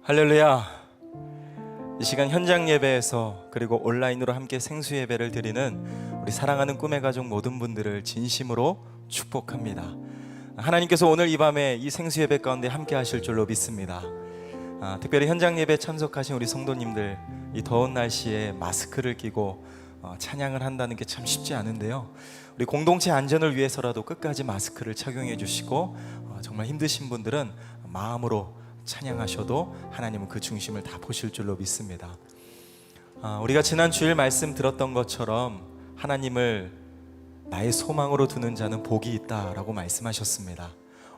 할렐루야. 이 시간 현장 예배에서 그리고 온라인으로 함께 생수 예배를 드리는 우리 사랑하는 꿈의 가족 모든 분들을 진심으로 축복합니다. 하나님께서 오늘 이 밤에 이 생수 예배 가운데 함께 하실 줄로 믿습니다. 특별히 현장 예배 참석하신 우리 성도님들, 이 더운 날씨에 마스크를 끼고 찬양을 한다는 게 참 쉽지 않은데요, 우리 공동체 안전을 위해서라도 끝까지 마스크를 착용해 주시고 정말 힘드신 분들은 마음으로 찬양하셔도 하나님은 그 중심을 다 보실 줄로 믿습니다. 우리가 지난 주일 말씀 들었던 것처럼 하나님을 나의 소망으로 두는 자는 복이 있다라고 말씀하셨습니다.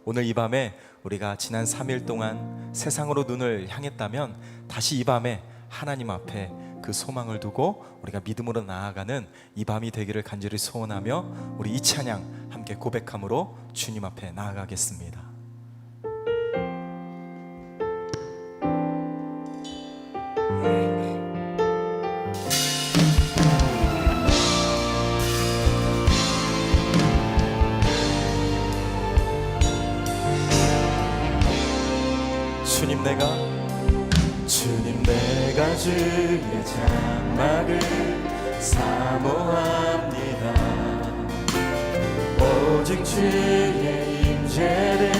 오늘 이 밤에 우리가 지난 3일 동안 세상으로 눈을 향했다면 다시 이 밤에 하나님 앞에 그 소망을 두고 우리가 믿음으로 나아가는 이 밤이 되기를 간절히 소원하며 우리 이 찬양 함께 고백함으로 주님 앞에 나아가겠습니다. 주님 내가 주의 장막을 사모합니다. 오직 주의 임재를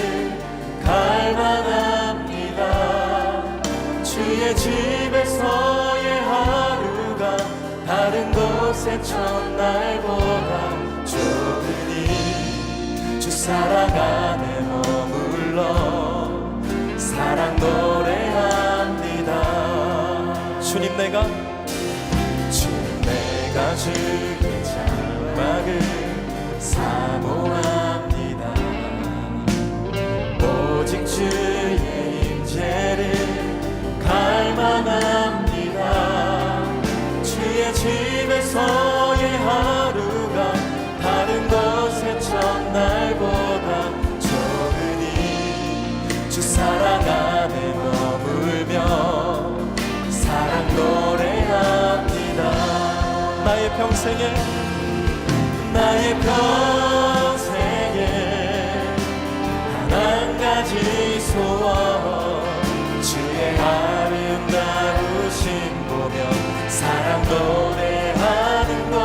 갈망합니다. 주의 집에서의 하루가 다른 곳의 첫날보다 좁으니 주 사랑 안에 머물러 사랑 노래합니다. 주님 내가 주의 장막을 사모합니다. 오직 주의 임재를 갈망합니다. 주의 집에서의 하루가 다른 곳의 첫날보다 주 사랑 안에 머물며 사랑 노래합니다. 나의 평생에 단 한 가지 소원, 주의 아름다우신 보며 사랑 노래하는 것.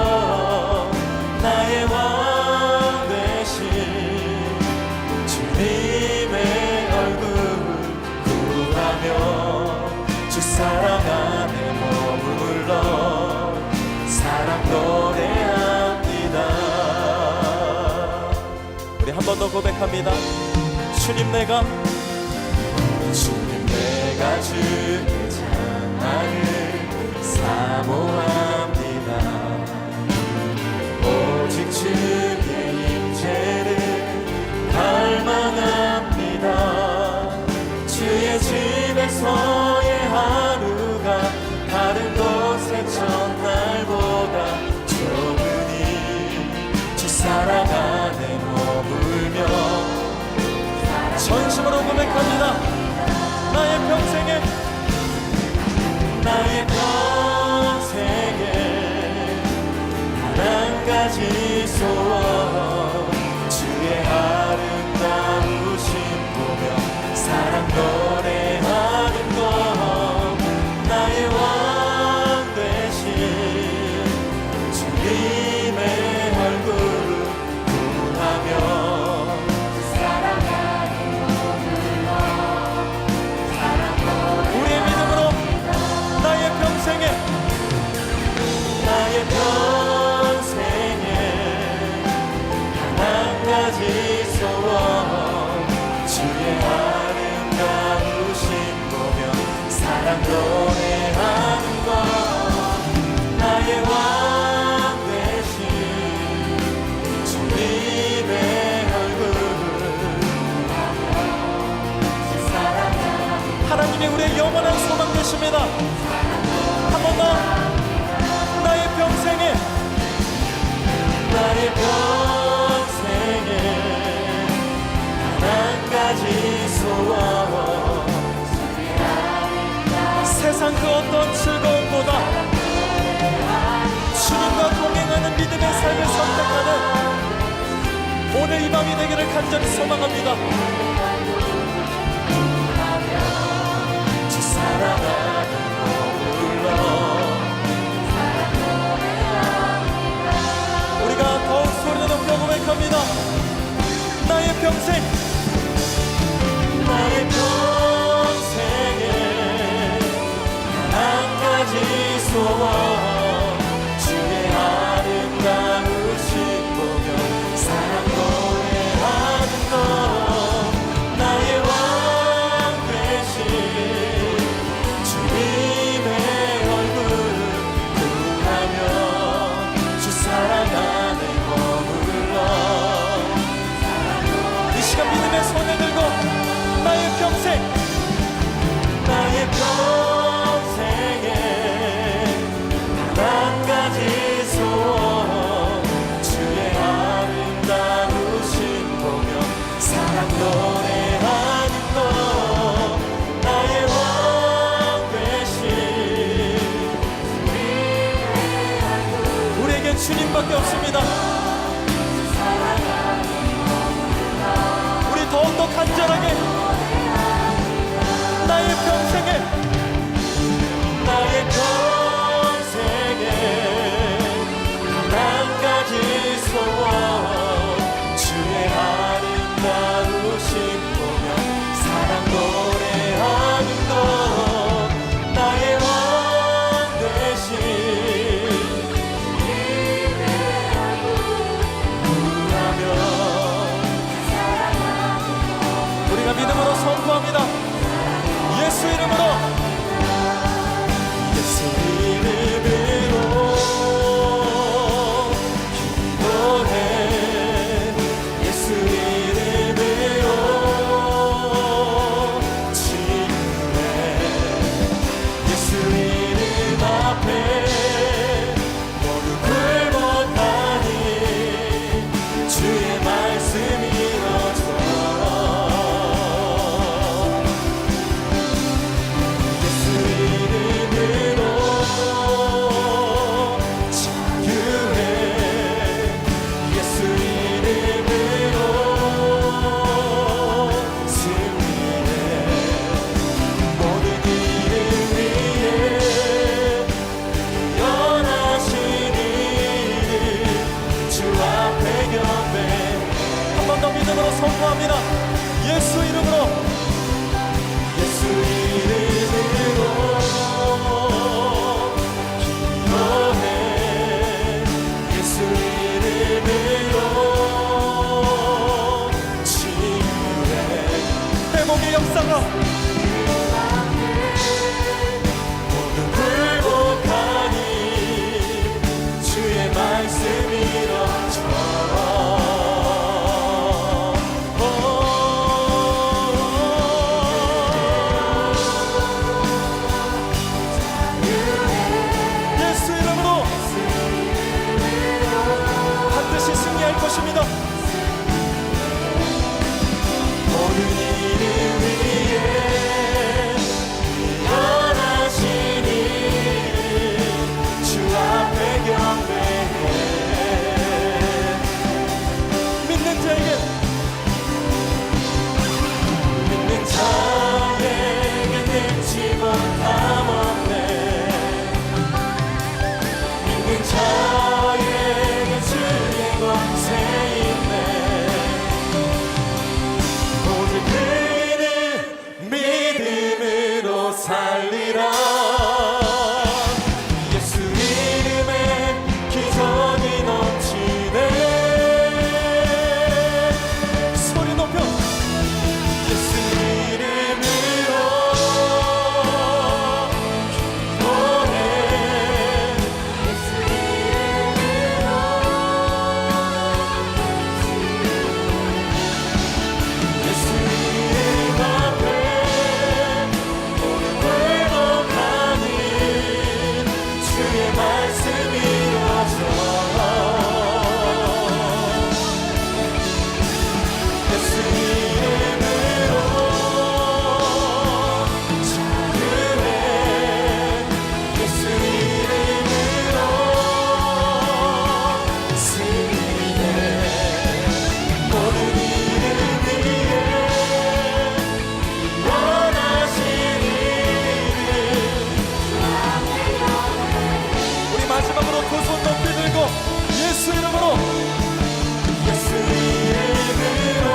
나의 왕 되신 주님의 주 사랑 안에 머물러 사랑 노래합니다. 우리 한 번 더 고백합니다. 주님 내가 주의 장막을 사모합니다. 오직 주의 임재를 갈망합니다. 주의 집에서의 하루가 다른 곳의 첫날보다 좁으니 주 사랑 안에 머물며 전심으로 고백합니다. 나의 평생에 단 한 가지 소원, 주의 아름다우신 보며 사랑 노래하는 것. 나의 왕 되신 주님의 얼굴을 구하며 우리의 믿음으로 나의 평생에 단 한 가지 소원, 주의 아름다우신 보며 사랑 노래하는 것. 나의 왕 되신 주님의 얼굴을 하나님이 우리의 영원한 소망 되십니다. 한 번 더. 나의 평생에 단 한 가지 소원, 세상 그 어떤 즐거움보다 주님과 동행하는 믿음의 삶을 선택하는 오늘 이 밤이 되기를 간절히 소망합니다. 주 앞에다가 모든 굴복하니 주의 말씀이로죠. 것입니다. 모든 일을 위해 일어나신 이름 주 앞에 경배해. 믿는 자에게 능치 못함 없네. 믿는 자에게 주의 권세 살리라. 예수 이름에 기적이 넘치네. 소리 높여. 예수 이름으로 기도해. 예수 이름으로 예수 이름 앞에 주의 말씀이 이루어져. 예수 이름으로 자유해. 예수 이름으로 승리해. 모든 일을 위해 원하신 마지막으로 두 손 높이 들고 예수 이름으로 예수 이름으로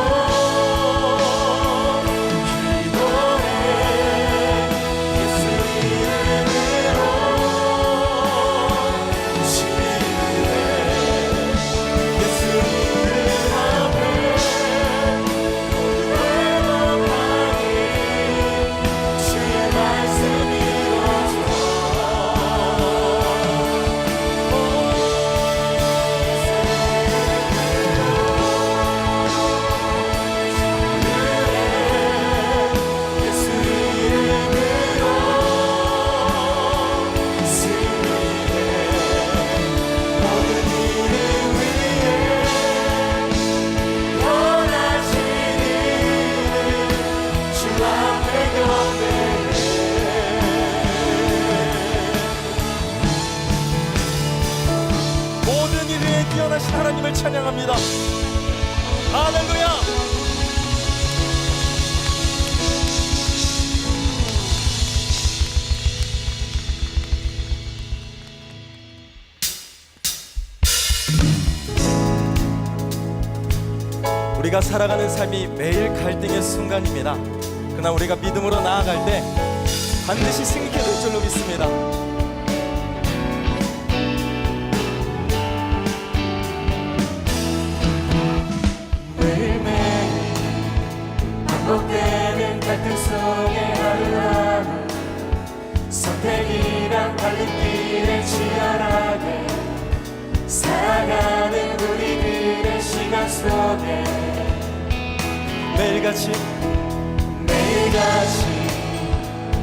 기도해. 예수 이름으로 치유해. 예수 이름 앞에 회복하니 주의 말씀이 이루어져. 모든 일 위에 뛰어나신 하나님을 찬양합니다. 할렐루야. 우리가 살아가는 삶이 매일 갈등의 순간입니다. 그러나 우리가 믿음으로 나아갈 때 반드시 승리하게 될 줄로 믿습니다. 매일매일 반복되는 갈등 속에 하루하루 선택이란 갈림길에 치열하게 살아가는 우리들의 시간 속에 매일같이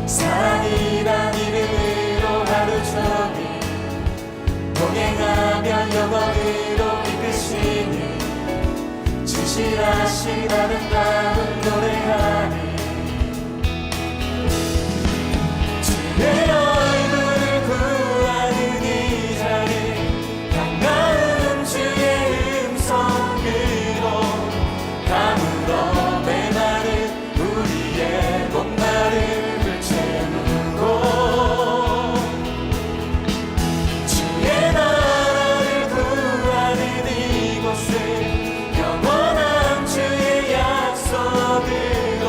사랑이란 이름으로 하루 종일 동행하며 영원으로 이끄시니 주시하신 아름다운 노래하니 주의 얼굴을 구하는 이 자리 반가운 주의 음성으로 가물어 메마른 우리의 목마름을 채우고 주의 나라를 구하는 이곳은 영원한 주의 약속으로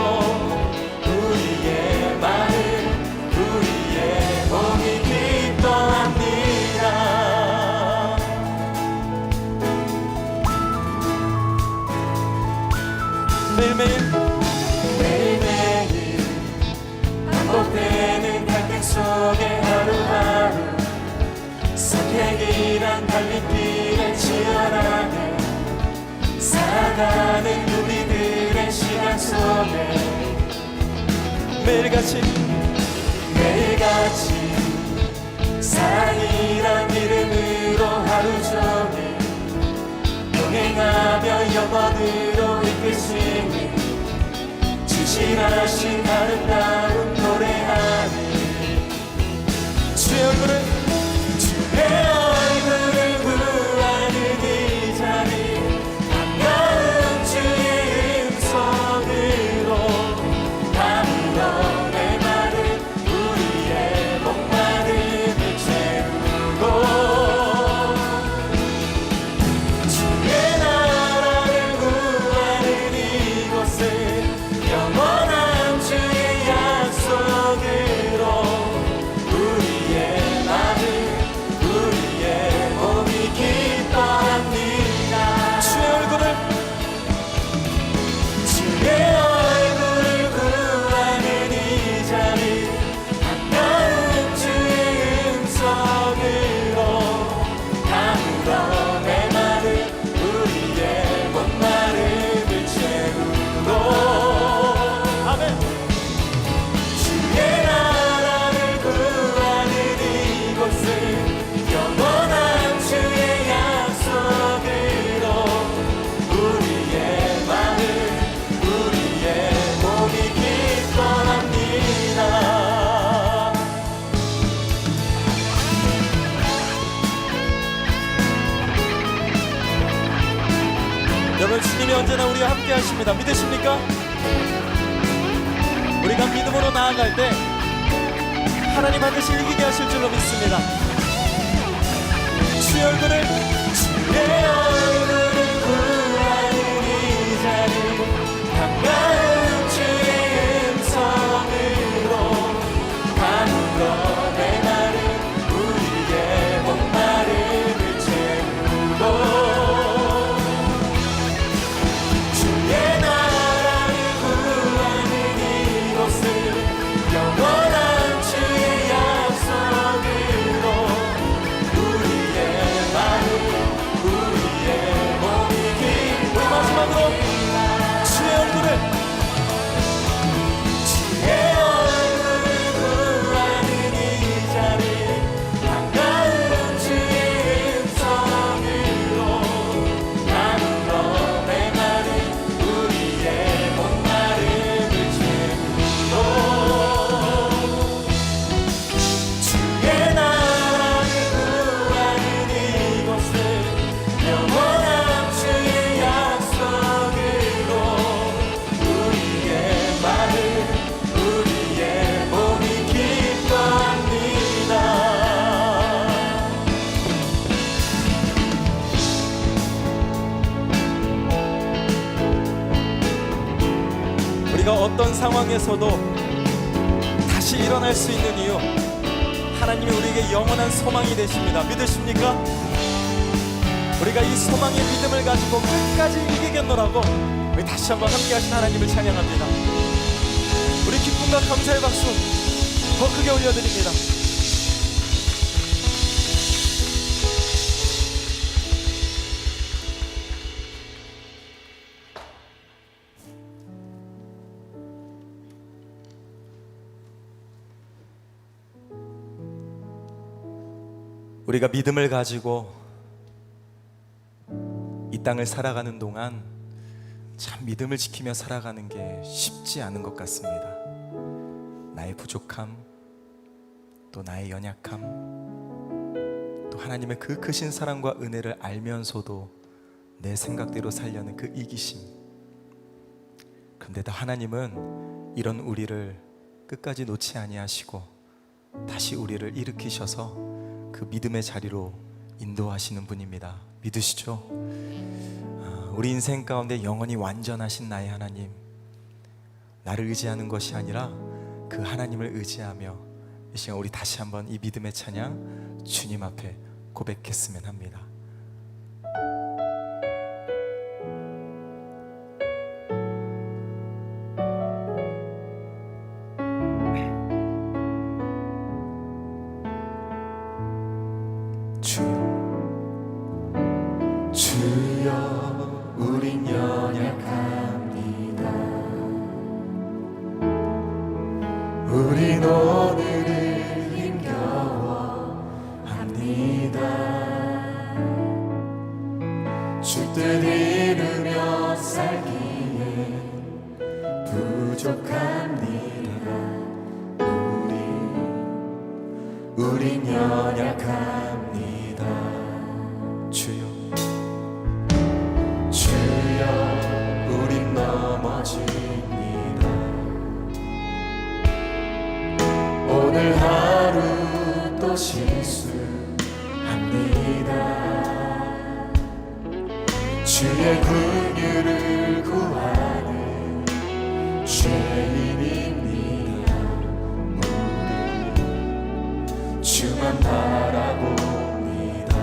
살아가는 우리들의 시간 속에 매일같이 사랑이란 이름으로 하루 종일 동행하며 영원으로 이끄시는 진실하신 아름다운 노래하니 주의 얼굴을 구하는 이 자리 반가운 주의 음성으로 아무런 내 말은 우리의 목마름을 채우고 주의 나라를 구하는 이곳을 영원한 주의 약속으로 우리의 마음 우리의 몸이 기뻐합니다. 주의 얼굴을 구하는 이 자리 반가운 주의 음성으로 아무런 내 말은 우리의 목마름을 채우고 아멘. 주의 나라를 구하는 이곳을 영원한 주의 약속으로 우리의 마음 우리의 몸이 기뻐합니다. 여러분, 주님이 언제나 우리와 함께 하십니다. 믿으십니까? 우리가 믿음으로 나아갈 때 하나님 반드시 이기게 하실 줄로 믿습니다. 주의 얼굴을 구하는 이 자리 반가운 주의 음성으로 아무런 내 말은 우리의 목마름을 채우고 주의 나라를 구하는 이곳을 영원한 주의 약속으로 우리의 마음 우리의 몸이 기뻐 마지막으로 주의 얼굴을 구하는 이 자리 반가운 주의 음성으로 아무런 내 말은 우리의 목마름을 채우고 주의 나라를 구하는 이곳을 영원한 주의 약속으로 우리의 마음 우리의 몸이 기뻐합니다. 우리가 어떤 상황에서도 다시 일어날 수 있는 이유, 하나님이 우리에게 영원한 소망이 되십니다. 믿으십니까? 우리가 이 소망의 믿음을 가지고 끝까지 이기겠노라고 우리 다시 한번 함께 하신 하나님을 찬양합니다. 우리 기쁨과 감사의 박수 더 크게 올려드립니다. 우리가 믿음을 가지고 이 땅을 살아가는 동안 참 믿음을 지키며 살아가는 게 쉽지 않은 것 같습니다. 나의 부족함, 또 나의 연약함, 또 하나님의 그 크신 사랑과 은혜를 알면서도 내 생각대로 살려는 그 이기심. 그런데도 하나님은 이런 우리를 끝까지 놓지 아니하시고 다시 우리를 일으키셔서 그 믿음의 자리로 인도하시는 분입니다. 믿으시죠? 우리 인생 가운데 영원히 완전하신 나의 하나님, 나를 의지하는 것이 아니라 그 하나님을 의지하며 이 시간 우리 다시 한번 이 믿음의 찬양 주님 앞에 고백했으면 합니다. 주여 우린 연약 우린 오늘을 힘겨워합니다. 주 뜻 이루며 살기에 부족합니다. 우린 연약합니다. 주여, 주여, 우린 넘어집니다. 오늘 하루 또 실수합니다. 주의 긍휼을 구하는 죄인입니다. 우리 주만 바라봅니다.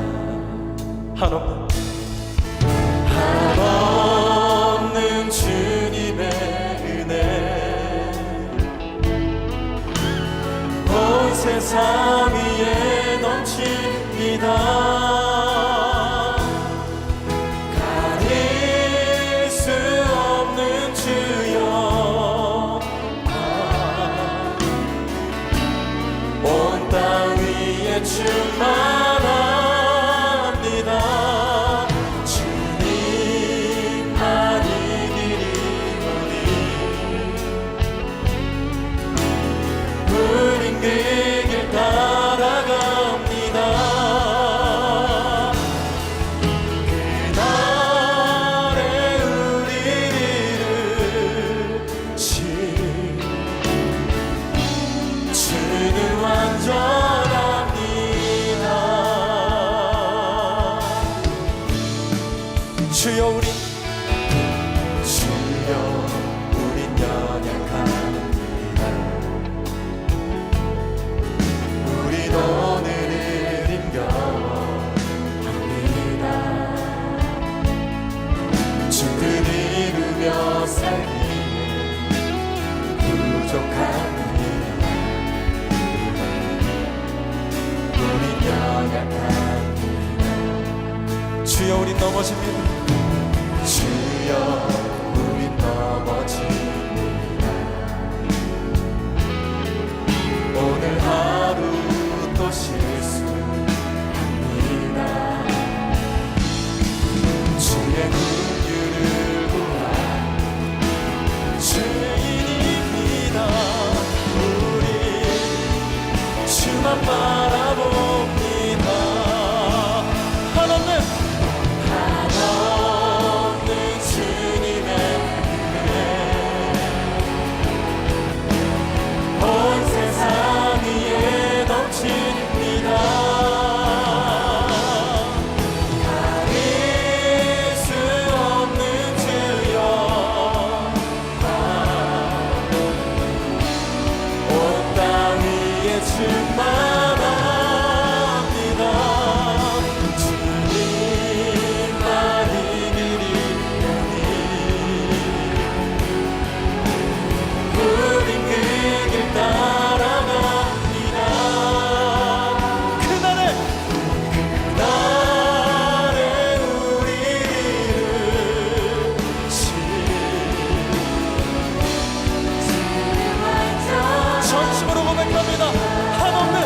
한없는 주님의 은혜 온 세상 위에 넘칩니다. 가릴 수 없는 주여, 온 땅 위에 충만합니다. 주님만 이기리오니 우린 그 길 따라갑니다. 그날에 우리를 이루신 주는 완전합니다. 주여, 우린 연약합니다. 우린 오늘을 힘겨워합니다. 주 뜻 이루며 살기에 부족합니다. 우린 연약합니다. 주여, 우린 넘어집니다. 주여, 우린 넘어집니다. 오늘 하루 또 실수합니다. 주의 긍휼을 구하는 죄인입니다. 우리 주만 바라봅니다. 한없는 주님의 은혜 온 세상 위에 넘칩니다. 가릴 수 없는 주여, 온 땅 위에 충만합니다. 주님만 이기리오니 우린 그 길 따라갑니다. 그날에 우리를 이루신 전심으로 고백합니다. 한없는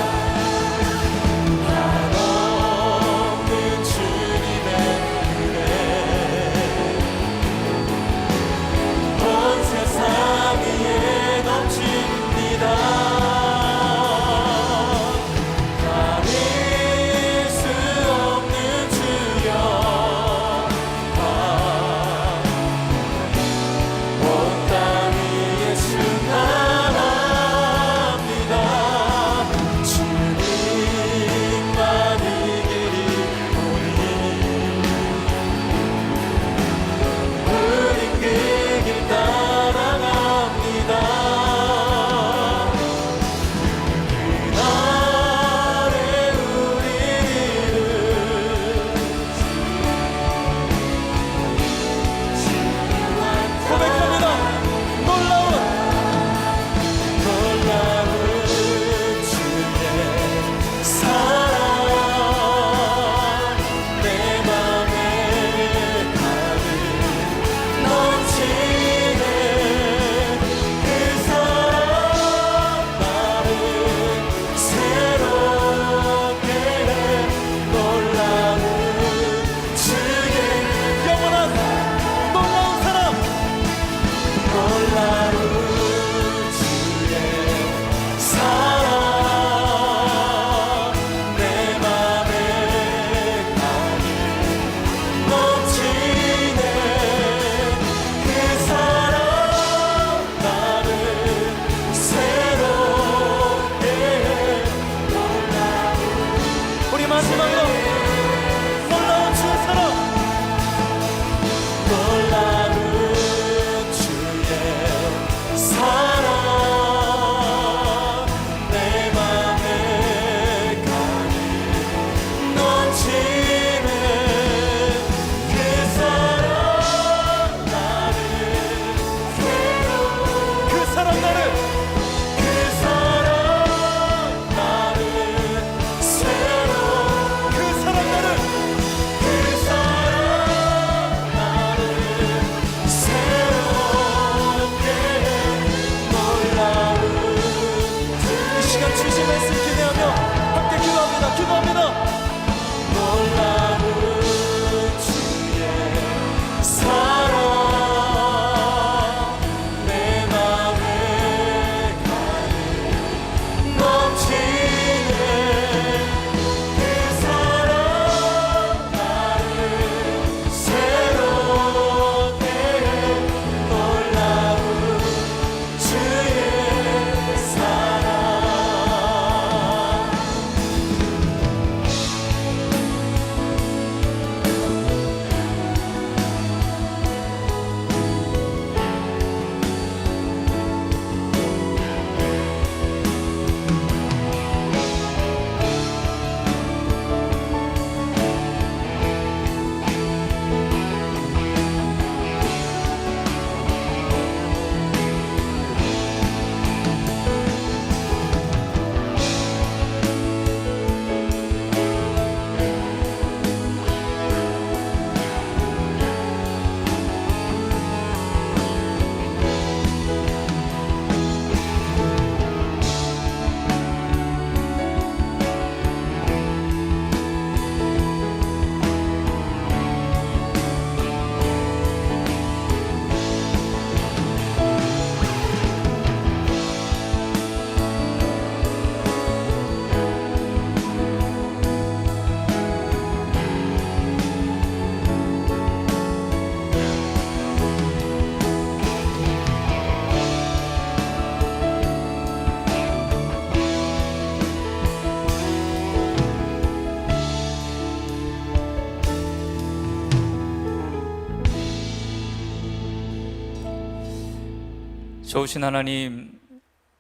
좋으신 하나님,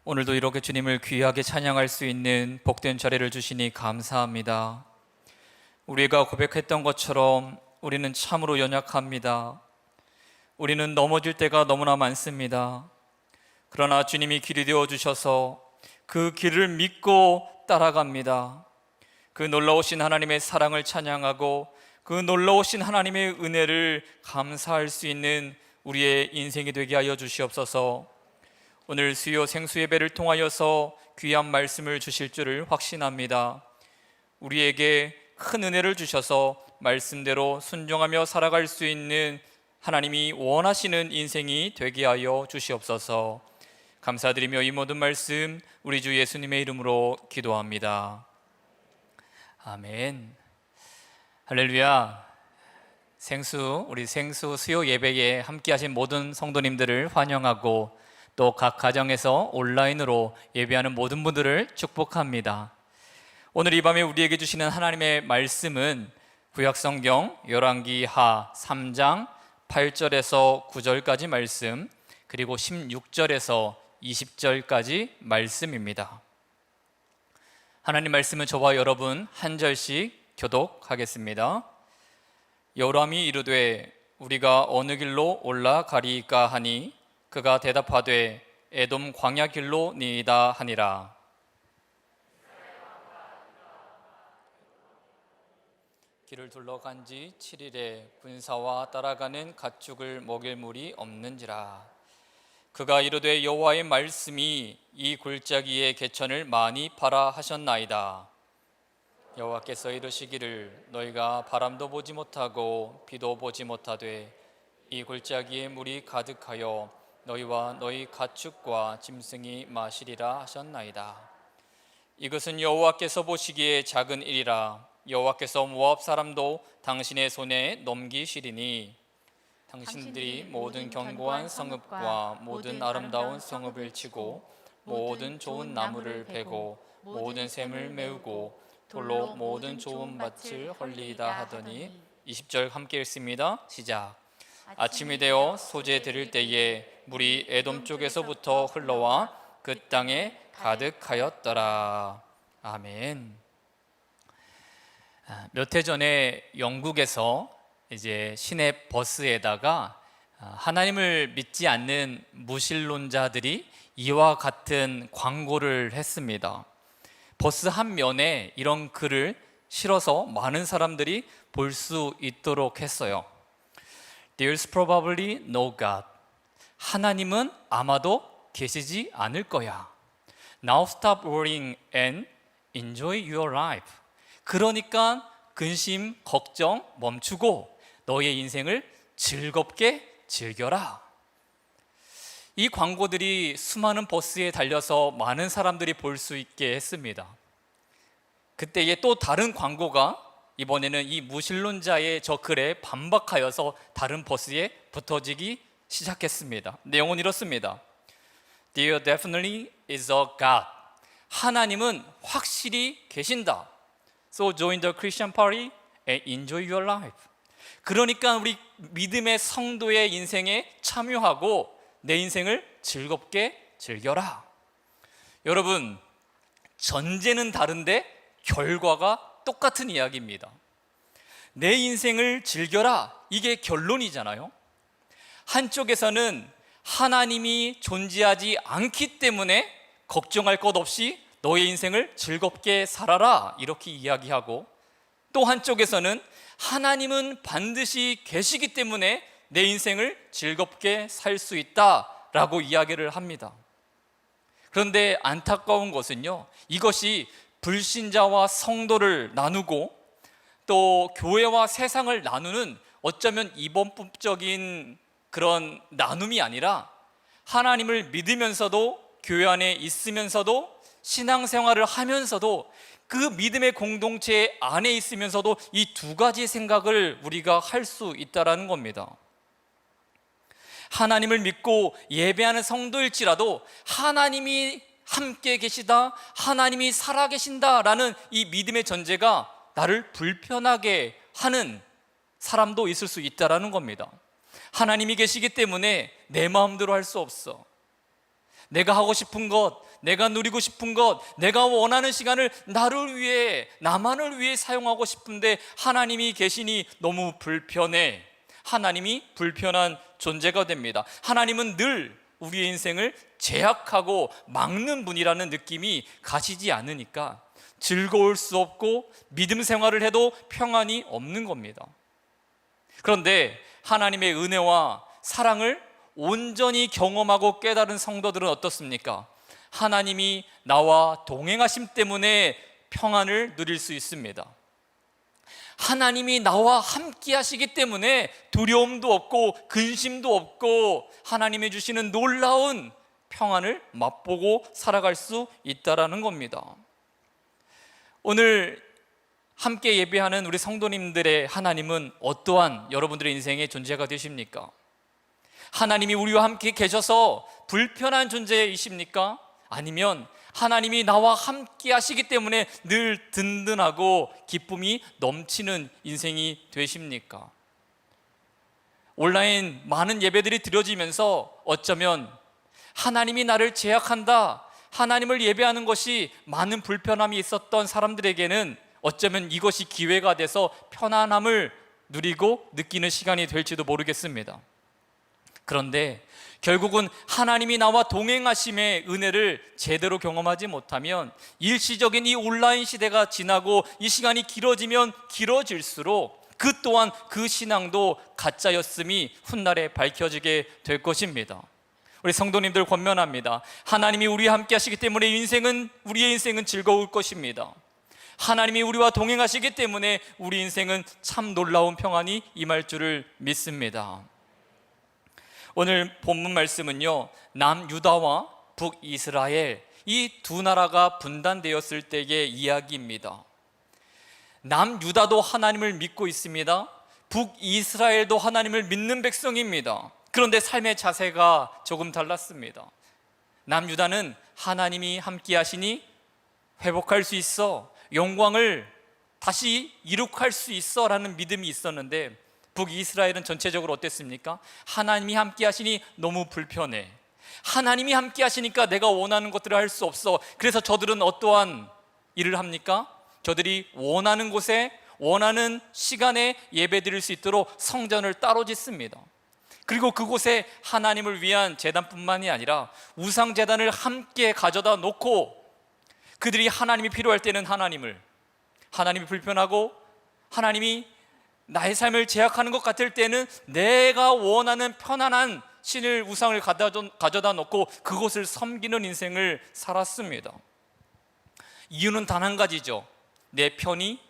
오늘도 이렇게 주님을 귀하게 찬양할 수 있는 복된 자리를 주시니 감사합니다. 우리가 고백했던 것처럼 우리는 참으로 연약합니다. 우리는 넘어질 때가 너무나 많습니다. 그러나 주님이 길이 되어 주셔서 그 길을 믿고 따라갑니다. 그 놀라우신 하나님의 사랑을 찬양하고 그 놀라우신 하나님의 은혜를 감사할 수 있는 우리의 인생이 되게 하여 주시옵소서. 오늘 수요 생수 예배를 통하여서 귀한 말씀을 주실 줄을 확신합니다. 우리에게 큰 은혜를 주셔서 말씀대로 순종하며 살아갈 수 있는 하나님이 원하시는 인생이 되게 하여 주시옵소서. 감사드리며 이 모든 말씀 우리 주 예수님의 이름으로 기도합니다. 아멘. 할렐루야. 우리 생수 수요 예배에 함께 하신 모든 성도님들을 환영하고 또 각 가정에서 온라인으로 예배하는 모든 분들을 축복합니다. 오늘 이 밤에 우리에게 주시는 하나님의 말씀은 구약성경 열왕기하 3장 8절에서 9절까지 말씀, 그리고 16절에서 20절까지 말씀입니다. 하나님 말씀은 저와 여러분 한 절씩 교독하겠습니다. 여호람이 이르되 우리가 어느 길로 올라가리까 하니 그가 대답하되 에돔 광야 길로니이다 하니라. 길을 둘러간 지 7일에 군사와 따라가는 가축을 먹일 물이 없는지라. 그가 이르되 여호와의 말씀이 이 골짜기의 개천을 많이 파라 하셨나이다. 여호와께서 이르시기를 너희가 바람도 보지 못하고 비도 보지 못하되 이 골짜기에 물이 가득하여 너희와 너희 가축과 짐승이 마시리라 하셨나이다. 이것은 여호와께서 보시기에 작은 일이라. 여호와께서 모압 사람도 당신의 손에 넘기시리니 당신들이 모든 견고한 성읍과 모든 아름다운 성읍을 치고 모든 좋은 나무를 베고 모든 샘을 메우고 돌로 모든 좋은 밭을 헐리이다 하더니 20절 함께 읽습니다. 시작. 아침이 되어 소재 드릴 때에 물이 에돔 쪽에서부터 흘러와 그 땅에 가득하였더라. 아멘. 몇 해 전에 영국에서 이제 시내 버스에다가 하나님을 믿지 않는 무신론자들이 이와 같은 광고를 했습니다. 버스 한 면에 이런 글을 실어서 많은 사람들이 볼 수 있도록 했어요. There's probably no God. 하나님은 아마도 계시지 않을 거야. Now stop worrying and enjoy your life. 그러니까 근심, 걱정 멈추고 너의 인생을 즐겁게 즐겨라. 이 광고들이 수많은 버스에 달려서 많은 사람들이 볼 수 있게 했습니다. 그때에 또 다른 광고가 이번에는 이 무신론자의 저 글에 반박하여서 다른 버스에 붙어지기 시작했습니다. 내용은 이렇습니다. There definitely is a God. 하나님은 확실히 계신다. So join the Christian party and enjoy your life. 그러니까 우리 믿음의 성도의 인생에 참여하고 내 인생을 즐겁게 즐겨라. 여러분, 전제는 다른데 결과가 똑같은 이야기입니다. 내 인생을 즐겨라, 이게 결론이잖아요. 한쪽에서는 하나님이 존재하지 않기 때문에 걱정할 것 없이 너의 인생을 즐겁게 살아라, 이렇게 이야기하고, 또 한쪽에서는 하나님은 반드시 계시기 때문에 내 인생을 즐겁게 살 수 있다라고 이야기를 합니다. 그런데 안타까운 것은요, 이것이 불신자와 성도를 나누고 또 교회와 세상을 나누는 어쩌면 이번법적인 그런 나눔이 아니라 하나님을 믿으면서도 교회 안에 있으면서도 신앙생활을 하면서도 그 믿음의 공동체 안에 있으면서도 이 두 가지 생각을 우리가 할 수 있다는 겁니다. 하나님을 믿고 예배하는 성도일지라도 하나님이 함께 계시다, 하나님이 살아계신다라는 이 믿음의 전제가 나를 불편하게 하는 사람도 있을 수 있다는 겁니다. 하나님이 계시기 때문에 내 마음대로 할 수 없어. 내가 하고 싶은 것, 내가 누리고 싶은 것, 내가 원하는 시간을 나를 위해, 나만을 위해 사용하고 싶은데 하나님이 계시니 너무 불편해. 하나님이 불편한 존재가 됩니다. 하나님은 늘 우리의 인생을 제약하고 막는 분이라는 느낌이 가시지 않으니까 즐거울 수 없고 믿음 생활을 해도 평안이 없는 겁니다. 그런데 하나님의 은혜와 사랑을 온전히 경험하고 깨달은 성도들은 어떻습니까? 하나님이 나와 동행하심 때문에 평안을 누릴 수 있습니다. 하나님이 나와 함께 하시기 때문에 두려움도 없고 근심도 없고 하나님이 주시는 놀라운 평안을 맛보고 살아갈 수 있다라는 겁니다. 오늘 함께 예배하는 우리 성도님들의 하나님은 어떠한 여러분들의 인생의 존재가 되십니까? 하나님이 우리와 함께 계셔서 불편한 존재이십니까? 아니면 하나님이 나와 함께 하시기 때문에 늘 든든하고 기쁨이 넘치는 인생이 되십니까? 온라인 많은 예배들이 드려지면서 어쩌면 하나님이 나를 제약한다, 하나님을 예배하는 것이 많은 불편함이 있었던 사람들에게는 어쩌면 이것이 기회가 돼서 편안함을 누리고 느끼는 시간이 될지도 모르겠습니다. 그런데 결국은 하나님이 나와 동행하심의 은혜를 제대로 경험하지 못하면 일시적인 이 온라인 시대가 지나고 이 시간이 길어지면 길어질수록 그 또한 그 신앙도 가짜였음이 훗날에 밝혀지게 될 것입니다. 우리 성도님들 권면합니다. 하나님이 우리와 함께 하시기 때문에 우리의 인생은 즐거울 것입니다. 하나님이 우리와 동행하시기 때문에 우리 인생은 참 놀라운 평안이 임할 줄을 믿습니다. 오늘 본문 말씀은요, 남유다와 북이스라엘 이 두 나라가 분단되었을 때의 이야기입니다. 남유다도 하나님을 믿고 있습니다. 북이스라엘도 하나님을 믿는 백성입니다. 그런데 삶의 자세가 조금 달랐습니다. 남유다는 하나님이 함께 하시니 회복할 수 있어, 영광을 다시 이룩할 수 있어 라는 믿음이 있었는데 북이스라엘은 전체적으로 어땠습니까? 하나님이 함께 하시니 너무 불편해. 하나님이 함께 하시니까 내가 원하는 것들을 할 수 없어. 그래서 저들은 어떠한 일을 합니까? 저들이 원하는 곳에 원하는 시간에 예배 드릴 수 있도록 성전을 따로 짓습니다. 그리고 그곳에 하나님을 위한 제단뿐만이 아니라 우상 제단을 함께 가져다 놓고 그들이 하나님이 필요할 때는 하나님이 불편하고 하나님이 나의 삶을 제약하는 것 같을 때는 내가 원하는 편안한 신을 우상을 가져다 놓고 그곳을 섬기는 인생을 살았습니다. 이유는 단 한 가지죠. 내 편이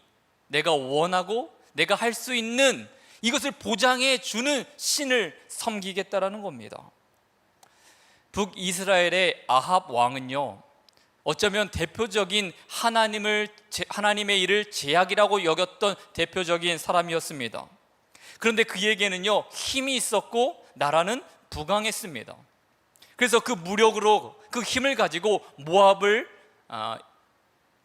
내가 원하고 내가 할 수 있는 이것을 보장해 주는 신을 섬기겠다라는 겁니다. 북이스라엘의 아합 왕은요, 어쩌면 대표적인 하나님의 일을 제약이라고 여겼던 대표적인 사람이었습니다. 그런데 그에게는요, 힘이 있었고 나라는 부강했습니다. 그래서 그 무력으로 그 힘을 가지고 모압을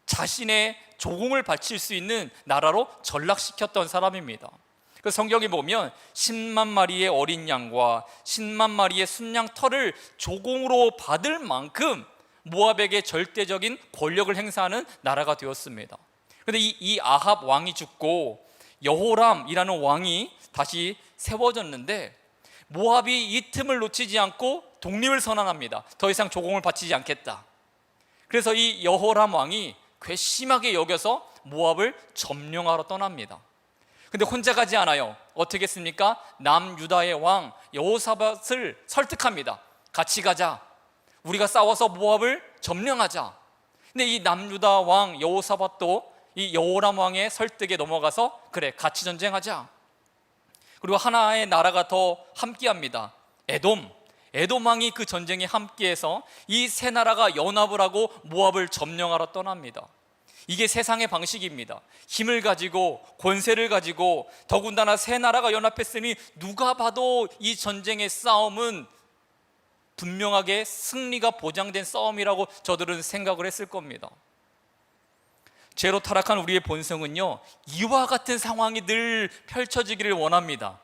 자신의 조공을 바칠 수 있는 나라로 전락시켰던 사람입니다. 그 성경에 보면 10만 마리의 어린 양과 10만 마리의 순양 털을 조공으로 받을 만큼 모압에게 절대적인 권력을 행사하는 나라가 되었습니다. 그런데 이 아합 왕이 죽고 여호람이라는 왕이 다시 세워졌는데 모압이 이 틈을 놓치지 않고 독립을 선언합니다. 더 이상 조공을 바치지 않겠다. 그래서 이 여호람 왕이 괘씸하게 여겨서 모압을 점령하러 떠납니다. 근데 혼자 가지 않아요. 어떻게 했습니까? 남유다의 왕 여호사밧을 설득합니다. 같이 가자. 우리가 싸워서 모압을 점령하자. 근데 이 남유다 왕 여호사밧도 이 여호람 왕의 설득에 넘어가서 그래, 같이 전쟁하자. 그리고 하나의 나라가 더 함께합니다. 에돔 왕이 그 전쟁에 함께해서 이 세 나라가 연합을 하고 모압을 점령하러 떠납니다. 이게 세상의 방식입니다. 힘을 가지고 권세를 가지고 더군다나 세 나라가 연합했으니 누가 봐도 이 전쟁의 싸움은 분명하게 승리가 보장된 싸움이라고 저들은 생각을 했을 겁니다. 죄로 타락한 우리의 본성은요, 이와 같은 상황이 늘 펼쳐지기를 원합니다.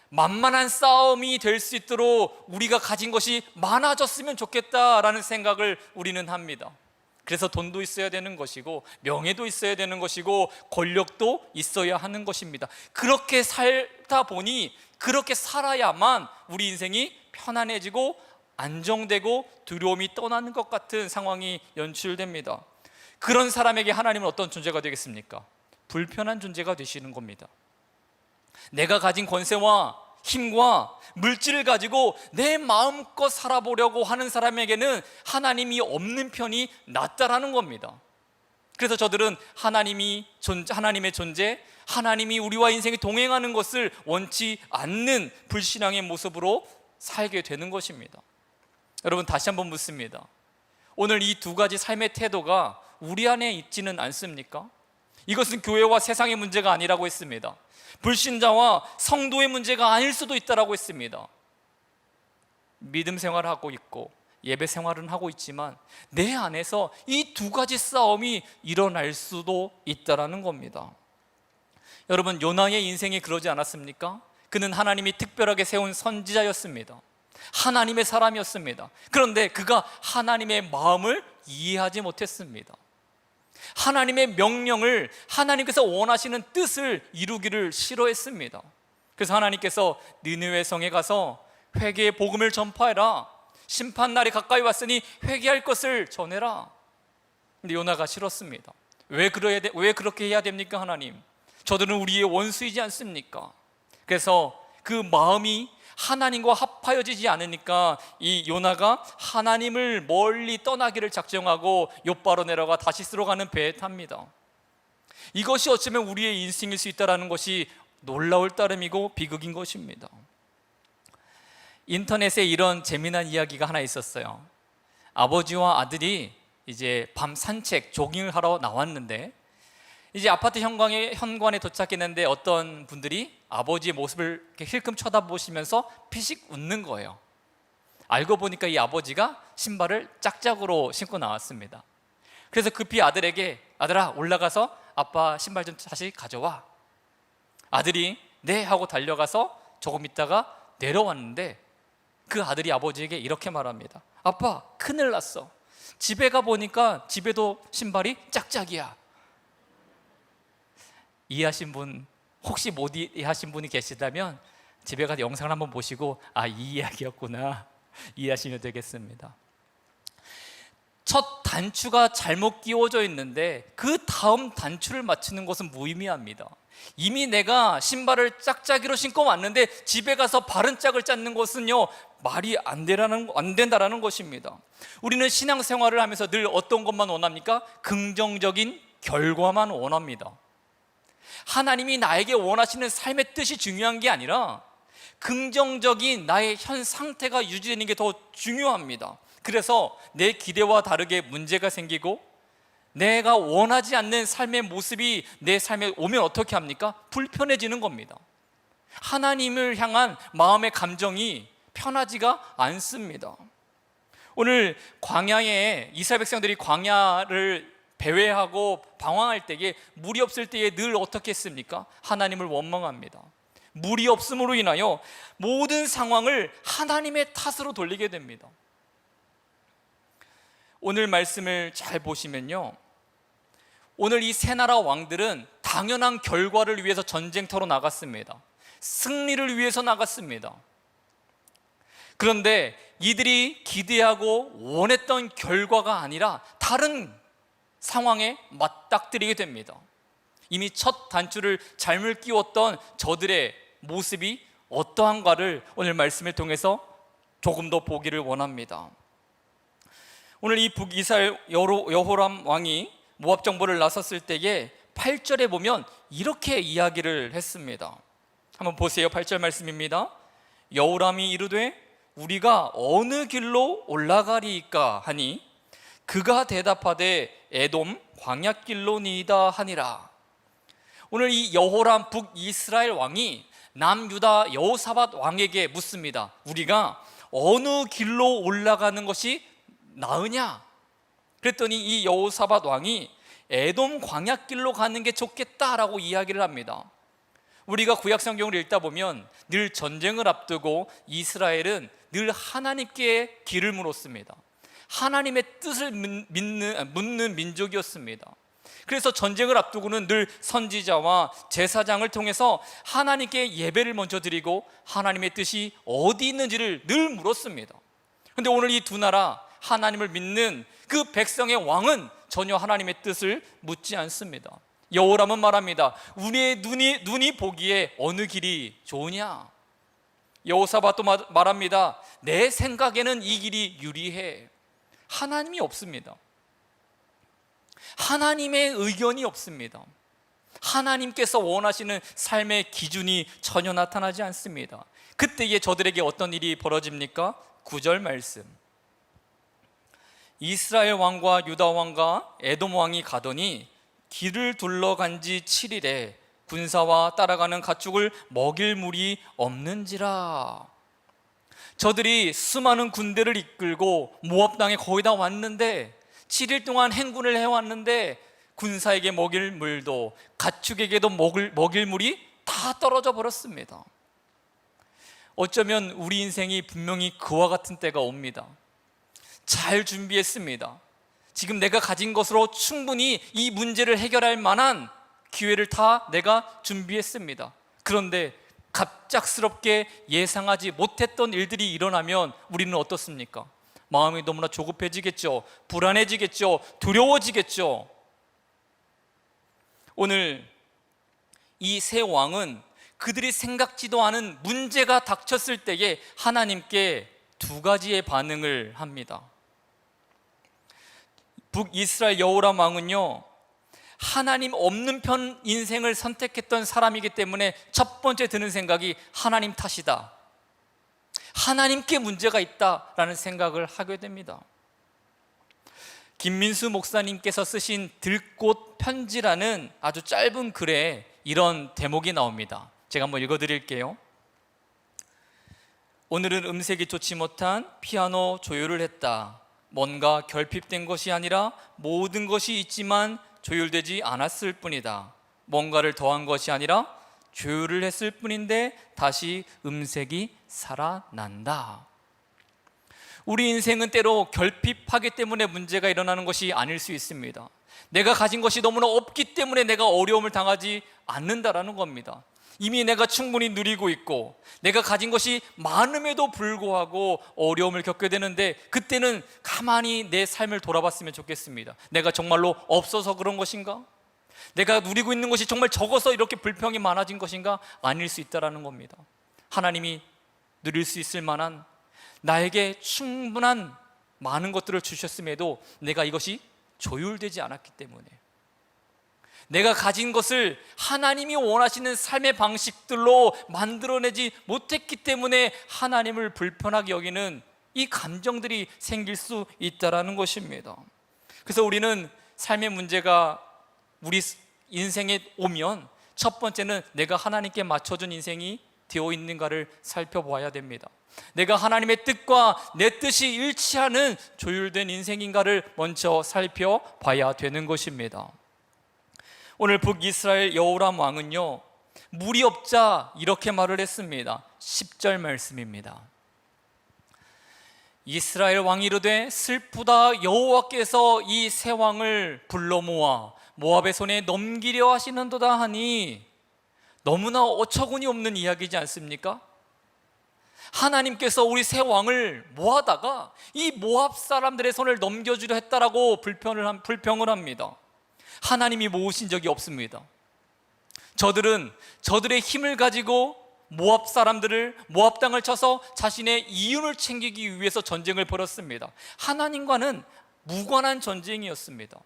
만만한 싸움이 될 수 있도록 우리가 가진 것이 많아졌으면 좋겠다라는 생각을 우리는 합니다. 그래서 돈도 있어야 되는 것이고 명예도 있어야 되는 것이고 권력도 있어야 하는 것입니다. 그렇게 살다 보니 그렇게 살아야만 우리 인생이 편안해지고 안정되고 두려움이 떠나는 것 같은 상황이 연출됩니다. 그런 사람에게 하나님은 어떤 존재가 되겠습니까? 불편한 존재가 되시는 겁니다. 내가 가진 권세와 힘과 물질을 가지고 내 마음껏 살아보려고 하는 사람에게는 하나님이 없는 편이 낫다라는 겁니다. 그래서 저들은 하나님의 존재, 하나님이 우리와 인생에 동행하는 것을 원치 않는 불신앙의 모습으로 살게 되는 것입니다. 여러분, 다시 한번 묻습니다. 오늘 이 두 가지 삶의 태도가 우리 안에 있지는 않습니까? 이것은 교회와 세상의 문제가 아니라고 했습니다. 불신자와 성도의 문제가 아닐 수도 있다라고 했습니다. 믿음 생활을 하고 있고 예배 생활은 하고 있지만 내 안에서 이 두 가지 싸움이 일어날 수도 있다라는 겁니다. 여러분, 요나의 인생이 그러지 않았습니까? 그는 하나님이 특별하게 세운 선지자였습니다. 하나님의 사람이었습니다. 그런데 그가 하나님의 마음을 이해하지 못했습니다. 하나님의 명령을, 하나님께서 원하시는 뜻을 이루기를 싫어했습니다. 그래서 하나님께서 느느웨 성에 가서 회개의 복음을 전파해라, 심판날이 가까이 왔으니 회개할 것을 전해라. 근데 요나가 싫었습니다. 왜 그렇게 해야 됩니까? 하나님, 저들은 우리의 원수이지 않습니까? 그래서 그 마음이 하나님과 합하여지지 않으니까 이 요나가 하나님을 멀리 떠나기를 작정하고 욥바로 내려가 다시스로 가는 배에 탑니다. 이것이 어쩌면 우리의 인생일 수 있다는 것이 놀라울 따름이고 비극인 것입니다. 인터넷에 이런 재미난 이야기가 하나 있었어요. 아버지와 아들이 이제 밤 산책, 조깅을 하러 나왔는데 이제 아파트 현관에 도착했는데 어떤 분들이 아버지의 모습을 이렇게 힐끔 쳐다보시면서 피식 웃는 거예요. 알고 보니까 이 아버지가 신발을 짝짝으로 신고 나왔습니다. 그래서 급히 아들에게, 아들아, 올라가서 아빠 신발 좀 다시 가져와. 아들이 네 하고 달려가서 조금 있다가 내려왔는데 그 아들이 아버지에게 이렇게 말합니다. 아빠, 큰일 났어. 집에 가보니까 집에도 신발이 짝짝이야. 이해하신 분, 혹시 못 이해하신 분이 계시다면 집에 가서 영상을 한번 보시고 이 이야기였구나 이해하시면 되겠습니다. 첫 단추가 잘못 끼워져 있는데 그 다음 단추를 맞추는 것은 무의미합니다. 이미 내가 신발을 짝짝이로 신고 왔는데 집에 가서 바른 짝을 찾는 것은요, 말이 안 된다라는 것입니다. 우리는 신앙생활을 하면서 늘 어떤 것만 원합니까? 긍정적인 결과만 원합니다. 하나님이 나에게 원하시는 삶의 뜻이 중요한 게 아니라 긍정적인 나의 현 상태가 유지되는 게 더 중요합니다. 그래서 내 기대와 다르게 문제가 생기고 내가 원하지 않는 삶의 모습이 내 삶에 오면 어떻게 합니까? 불편해지는 겁니다. 하나님을 향한 마음의 감정이 편하지가 않습니다. 오늘 광야에 이스라엘 백성들이 광야를 배회하고 방황할 때에 물이 없을 때에 늘 어떻게 했습니까? 하나님을 원망합니다. 물이 없음으로 인하여 모든 상황을 하나님의 탓으로 돌리게 됩니다. 오늘 말씀을 잘 보시면요, 오늘 이 세 나라 왕들은 당연한 결과를 위해서 전쟁터로 나갔습니다. 승리를 위해서 나갔습니다. 그런데 이들이 기대하고 원했던 결과가 아니라 다른 상황에 맞닥뜨리게 됩니다. 이미 첫 단추를 잘못 끼웠던 저들의 모습이 어떠한가를 오늘 말씀을 통해서 조금 더 보기를 원합니다. 오늘 이 북이스라엘 여호람 왕이 모압 정보를 나섰을 때에 8절에 보면 이렇게 이야기를 했습니다. 한번 보세요. 8절 말씀입니다. 여호람이 이르되 우리가 어느 길로 올라가리이까 하니 그가 대답하되 에돔 광야길로니이다 하니라. 오늘 이 여호람 북이스라엘 왕이 남유다 여호사밧 왕에게 묻습니다. 우리가 어느 길로 올라가는 것이 나으냐? 그랬더니 이 여호사밧 왕이 에돔 광야길로 가는 게 좋겠다라고 이야기를 합니다. 우리가 구약 성경을 읽다 보면 늘 전쟁을 앞두고 이스라엘은 늘 하나님께 길을 물었습니다. 하나님의 뜻을 묻는 민족이었습니다. 그래서 전쟁을 앞두고는 늘 선지자와 제사장을 통해서 하나님께 예배를 먼저 드리고 하나님의 뜻이 어디 있는지를 늘 물었습니다. 그런데 오늘 이 두 나라 하나님을 믿는 그 백성의 왕은 전혀 하나님의 뜻을 묻지 않습니다. 여호람은 말합니다. 우리의 눈이 보기에 어느 길이 좋으냐? 여호사밧도 말합니다. 내 생각에는 이 길이 유리해. 하나님이 없습니다. 하나님의 의견이 없습니다. 하나님께서 원하시는 삶의 기준이 전혀 나타나지 않습니다. 그때에 저들에게 어떤 일이 벌어집니까? 9절 말씀. 이스라엘 왕과 유다 왕과 에돔 왕이 가더니 길을 둘러간 지 7일에 군사와 따라가는 가축을 먹일 물이 없는지라. 저들이 수많은 군대를 이끌고 모압 땅에 거의 다 왔는데 7일 동안 행군을 해왔는데 군사에게 먹일 물도 가축에게도 먹일 물이 다 떨어져 버렸습니다. 어쩌면 우리 인생이 분명히 그와 같은 때가 옵니다. 잘 준비했습니다. 지금 내가 가진 것으로 충분히 이 문제를 해결할 만한 기회를 다 내가 준비했습니다. 그런데 갑작스럽게 예상하지 못했던 일들이 일어나면 우리는 어떻습니까? 마음이 너무나 조급해지겠죠. 불안해지겠죠. 두려워지겠죠. 오늘 이 세 왕은 그들이 생각지도 않은 문제가 닥쳤을 때에 하나님께 두 가지의 반응을 합니다. 북이스라엘 여호람 왕은요, 하나님 없는 편 인생을 선택했던 사람이기 때문에 첫 번째 드는 생각이 하나님 탓이다, 하나님께 문제가 있다라는 생각을 하게 됩니다. 김민수 목사님께서 쓰신 들꽃 편지라는 아주 짧은 글에 이런 대목이 나옵니다. 제가 한번 읽어드릴게요. 오늘은 음색이 좋지 못한 피아노 조율을 했다. 뭔가 결핍된 것이 아니라 모든 것이 있지만 조율되지 않았을 뿐이다. 뭔가를 더한 것이 아니라 조율을 했을 뿐인데 다시 음색이 살아난다. 우리 인생은 때로 결핍하기 때문에 문제가 일어나는 것이 아닐 수 있습니다. 내가 가진 것이 너무나 없기 때문에 내가 어려움을 당하지 않는다라는 겁니다. 이미 내가 충분히 누리고 있고 내가 가진 것이 많음에도 불구하고 어려움을 겪게 되는데 그때는 가만히 내 삶을 돌아봤으면 좋겠습니다. 내가 정말로 없어서 그런 것인가? 내가 누리고 있는 것이 정말 적어서 이렇게 불평이 많아진 것인가? 아닐 수 있다는 겁니다. 하나님이 누릴 수 있을 만한 나에게 충분한 많은 것들을 주셨음에도 내가 이것이 조율되지 않았기 때문에, 내가 가진 것을 하나님이 원하시는 삶의 방식들로 만들어내지 못했기 때문에 하나님을 불편하게 여기는 이 감정들이 생길 수 있다는 것입니다. 그래서 우리는 삶의 문제가 우리 인생에 오면 첫 번째는 내가 하나님께 맞춰준 인생이 되어 있는가를 살펴보아야 됩니다. 내가 하나님의 뜻과 내 뜻이 일치하는 조율된 인생인가를 먼저 살펴봐야 되는 것입니다. 오늘 북이스라엘 여호람 왕은요, 물이 없자 이렇게 말을 했습니다. 10절 말씀입니다. 이스라엘 왕이 이르되 슬프다, 여호와께서 이 세 왕을 불러 모아 모압의 손에 넘기려 하시는도다 하니, 너무나 어처구니 없는 이야기지 않습니까? 하나님께서 우리 세 왕을 모아다가 이 모압 사람들의 손을 넘겨주려 했다라고 불평을 합니다. 하나님이 모으신 적이 없습니다. 저들은 저들의 힘을 가지고 모압 사람들을, 모압 땅을 쳐서 자신의 이윤을 챙기기 위해서 전쟁을 벌였습니다. 하나님과는 무관한 전쟁이었습니다.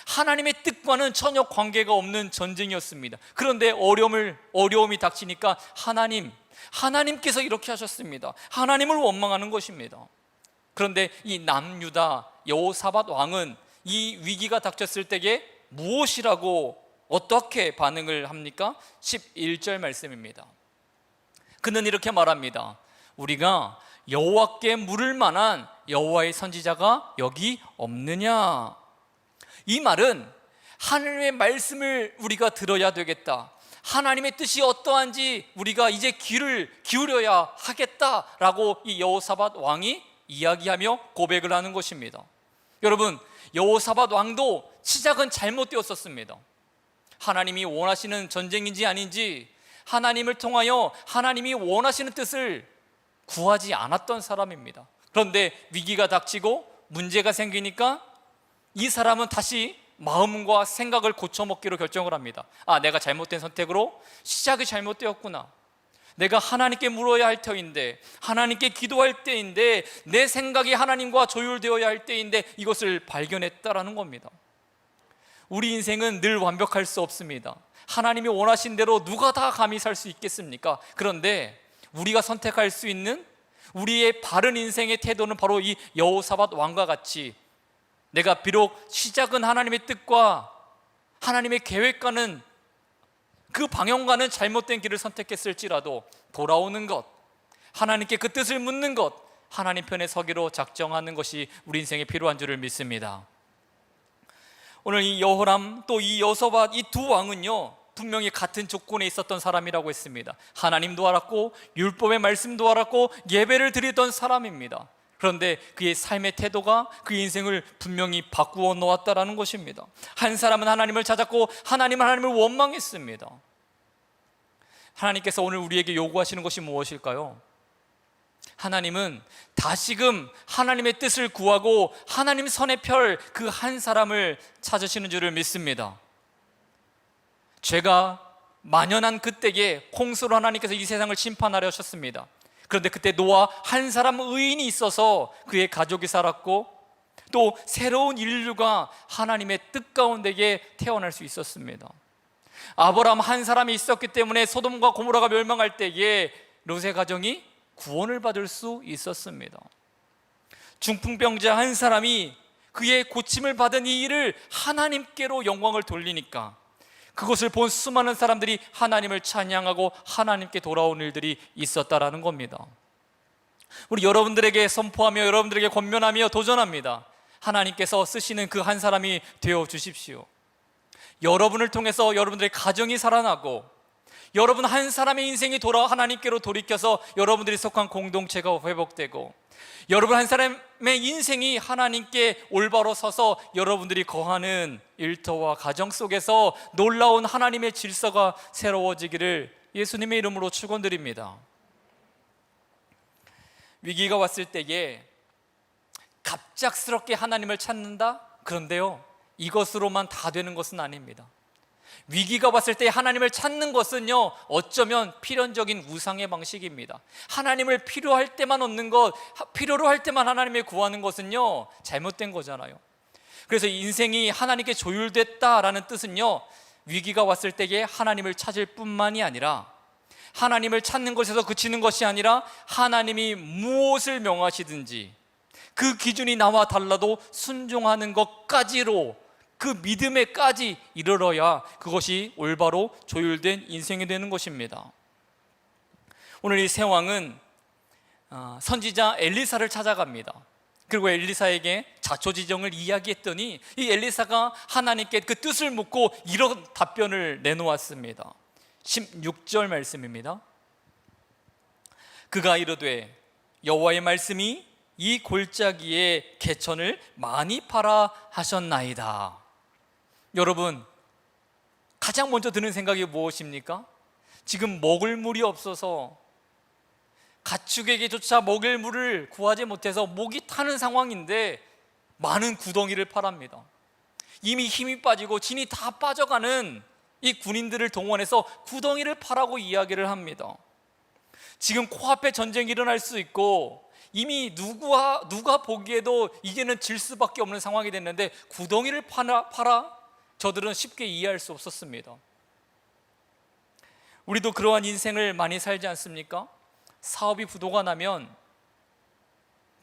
하나님의 뜻과는 전혀 관계가 없는 전쟁이었습니다. 그런데 어려움이 닥치니까 하나님께서 이렇게 하셨습니다. 하나님을 원망하는 것입니다. 그런데 이 남유다 여호사밧 왕은 이 위기가 닥쳤을 때에 무엇이라고 어떻게 반응을 합니까? 11절 말씀입니다. 그는 이렇게 말합니다. 우리가 여호와께 물을 만한 여호와의 선지자가 여기 없느냐? 이 말은 하나님의 말씀을 우리가 들어야 되겠다, 하나님의 뜻이 어떠한지 우리가 이제 귀를 기울여야 하겠다라고 이 여호사밧 왕이 이야기하며 고백을 하는 것입니다. 여러분, 여호사밧 왕도 시작은 잘못되었었습니다. 하나님이 원하시는 전쟁인지 아닌지, 하나님을 통하여 하나님이 원하시는 뜻을 구하지 않았던 사람입니다. 그런데 위기가 닥치고 문제가 생기니까 이 사람은 다시 마음과 생각을 고쳐먹기로 결정을 합니다. 내가 잘못된 선택으로 시작이 잘못되었구나. 내가 하나님께 물어야 할 터인데, 하나님께 기도할 때인데, 내 생각이 하나님과 조율되어야 할 때인데 이것을 발견했다라는 겁니다. 우리 인생은 늘 완벽할 수 없습니다. 하나님이 원하신 대로 누가 다 감히 살 수 있겠습니까? 그런데 우리가 선택할 수 있는 우리의 바른 인생의 태도는 바로 이 여호사밧 왕과 같이, 내가 비록 시작은 하나님의 뜻과 하나님의 계획과는 그 방향과는 잘못된 길을 선택했을지라도 돌아오는 것, 하나님께 그 뜻을 묻는 것, 하나님 편에 서기로 작정하는 것이 우리 인생에 필요한 줄을 믿습니다. 오늘 이 여호람 또 이 여호사밧, 이 두 왕은요 분명히 같은 조건에 있었던 사람이라고 했습니다. 하나님도 알았고 율법의 말씀도 알았고 예배를 드리던 사람입니다. 그런데 그의 삶의 태도가 그 인생을 분명히 바꾸어 놓았다라는 것입니다. 한 사람은 하나님을 찾았고 하나님은 하나님을 원망했습니다. 하나님께서 오늘 우리에게 요구하시는 것이 무엇일까요? 하나님은 다시금 하나님의 뜻을 구하고 하나님 선의 펼 그 한 사람을 찾으시는 줄을 믿습니다. 죄가 만연한 그때에 홍수로 하나님께서 이 세상을 심판하려 하셨습니다. 그런데 그때 노아 한 사람 의인이 있어서 그의 가족이 살았고 또 새로운 인류가 하나님의 뜻 가운데에 태어날 수 있었습니다. 아브라함 한 사람이 있었기 때문에 소돔과 고모라가 멸망할 때에 롯의 가정이 구원을 받을 수 있었습니다. 중풍병자 한 사람이 그의 고침을 받은 이 일을 하나님께로 영광을 돌리니까 그것을 본 수많은 사람들이 하나님을 찬양하고 하나님께 돌아온 일들이 있었다라는 겁니다. 우리 여러분들에게 선포하며 여러분들에게 권면하며 도전합니다. 하나님께서 쓰시는 그 한 사람이 되어 주십시오. 여러분을 통해서 여러분들의 가정이 살아나고 여러분 한 사람의 인생이 하나님께로 돌이켜서 여러분들이 속한 공동체가 회복되고 여러분 한 사람의 인생이 하나님께 올바로 서서 여러분들이 거하는 일터와 가정 속에서 놀라운 하나님의 질서가 새로워지기를 예수님의 이름으로 축원드립니다. 위기가 왔을 때에 갑작스럽게 하나님을 찾는다? 그런데요, 이것으로만 다 되는 것은 아닙니다. 위기가 왔을 때 하나님을 찾는 것은요 어쩌면 필연적인 우상의 방식입니다. 하나님을 필요할 때만 얻는 것, 필요로 할 때만 하나님을 구하는 것은요 잘못된 거잖아요. 그래서 인생이 하나님께 조율됐다라는 뜻은요 위기가 왔을 때에 하나님을 찾을 뿐만이 아니라 하나님을 찾는 것에서 그치는 것이 아니라 하나님이 무엇을 명하시든지 그 기준이 나와 달라도 순종하는 것까지로 그 믿음에까지 이르러야 그것이 올바로 조율된 인생이 되는 것입니다. 오늘 이 세 왕은 선지자 엘리사를 찾아갑니다. 그리고 엘리사에게 자초지정을 이야기했더니 이 엘리사가 하나님께 그 뜻을 묻고 이런 답변을 내놓았습니다. 16절 말씀입니다. 그가 이르되 여호와의 말씀이 이 골짜기에 개천을 많이 파라 하셨나이다. 여러분, 가장 먼저 드는 생각이 무엇입니까? 지금 먹을 물이 없어서 가축에게조차 먹을 물을 구하지 못해서 목이 타는 상황인데 많은 구덩이를 파랍니다. 이미 힘이 빠지고 진이 다 빠져가는 이 군인들을 동원해서 구덩이를 파라고 이야기를 합니다. 지금 코앞에 전쟁이 일어날 수 있고 이미 누가 보기에도 이제는 질 수밖에 없는 상황이 됐는데 구덩이를 파라? 저들은 쉽게 이해할 수 없었습니다. 우리도 그러한 인생을 많이 살지 않습니까? 사업이 부도가 나면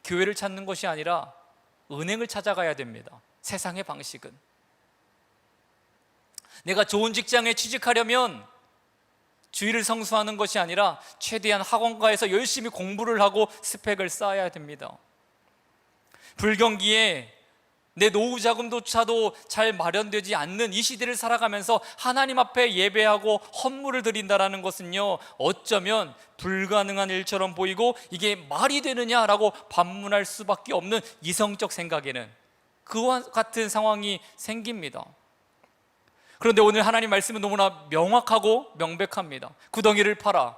교회를 찾는 것이 아니라 은행을 찾아가야 됩니다. 세상의 방식은. 내가 좋은 직장에 취직하려면 주의를 성수하는 것이 아니라 최대한 학원가에서 열심히 공부를 하고 스펙을 쌓아야 됩니다. 불경기에 내 노후 자금조차도 잘 마련되지 않는 이 시대를 살아가면서 하나님 앞에 예배하고 헌물을 드린다라는 것은요, 어쩌면 불가능한 일처럼 보이고 이게 말이 되느냐라고 반문할 수밖에 없는 이성적 생각에는 그와 같은 상황이 생깁니다. 그런데 오늘 하나님 말씀은 너무나 명확하고 명백합니다. 구덩이를 팔아.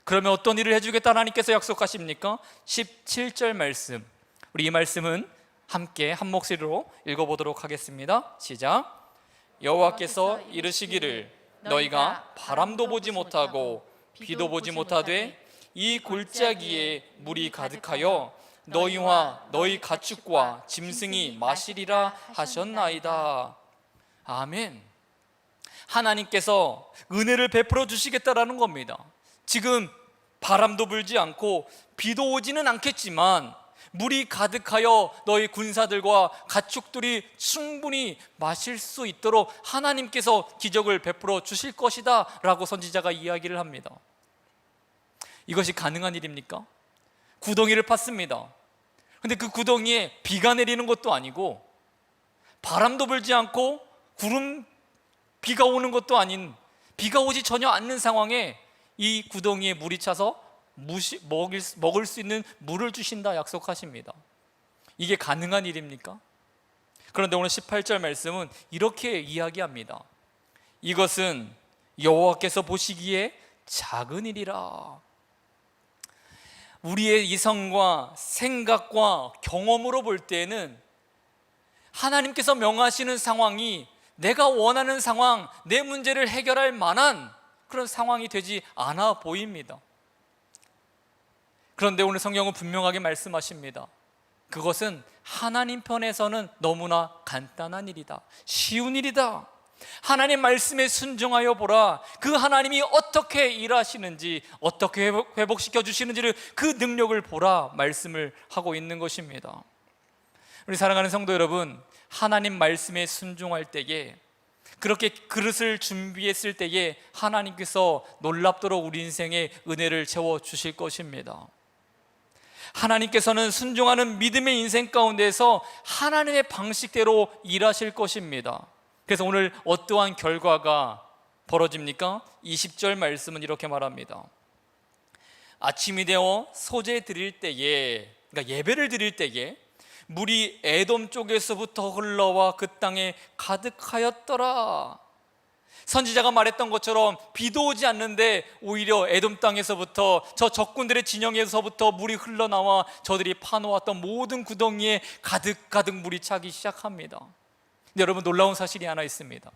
그러면 어떤 일을 해주겠다 하나님께서 약속하십니까? 17절 말씀, 우리 이 말씀은 함께 한 목소리로 읽어보도록 하겠습니다. 시작. 여호와께서 이르시기를 너희가 바람도 보지 못하고 비도 보지 못하되 이 골짜기에 물이 가득하여 너희와 너희 가축과 짐승이 마시리라 하셨나이다. 아멘. 하나님께서 은혜를 베풀어 주시겠다라는 겁니다. 지금 바람도 불지 않고 비도 오지는 않겠지만 물이 가득하여 너희 군사들과 가축들이 충분히 마실 수 있도록 하나님께서 기적을 베풀어 주실 것이다 라고 선지자가 이야기를 합니다. 이것이 가능한 일입니까? 구덩이를 팠습니다. 근데 그 구덩이에 비가 내리는 것도 아니고 바람도 불지 않고 비가 오는 것도 아닌, 비가 오지 전혀 않는 상황에 이 구덩이에 물이 차서 먹을 수 있는 물을 주신다 약속하십니다. 이게 가능한 일입니까? 그런데 오늘 18절 말씀은 이렇게 이야기합니다. 이것은 여호와께서 보시기에 작은 일이라. 우리의 이성과 생각과 경험으로 볼 때에는 하나님께서 명하시는 상황이 내가 원하는 상황, 내 문제를 해결할 만한 그런 상황이 되지 않아 보입니다. 그런데 오늘 성경은 분명하게 말씀하십니다. 그것은 하나님 편에서는 너무나 간단한 일이다, 쉬운 일이다. 하나님 말씀에 순종하여 보라. 그 하나님이 어떻게 일하시는지, 어떻게 회복시켜 주시는지를, 그 능력을 보라 말씀을 하고 있는 것입니다. 우리 사랑하는 성도 여러분, 하나님 말씀에 순종할 때에, 그렇게 그릇을 준비했을 때에 하나님께서 놀랍도록 우리 인생에 은혜를 채워주실 것입니다. 하나님께서는 순종하는 믿음의 인생 가운데서 하나님의 방식대로 일하실 것입니다. 그래서 오늘 어떠한 결과가 벌어집니까? 20절 말씀은 이렇게 말합니다. 아침이 되어 소제 드릴 때에, 그러니까 예배를 드릴 때에 물이 에돔 쪽에서부터 흘러와 그 땅에 가득하였더라. 선지자가 말했던 것처럼 비도 오지 않는데 오히려 에돔 땅에서부터, 저 적군들의 진영에서부터 물이 흘러나와 저들이 파놓았던 모든 구덩이에 가득 물이 차기 시작합니다. 근데 여러분, 놀라운 사실이 하나 있습니다.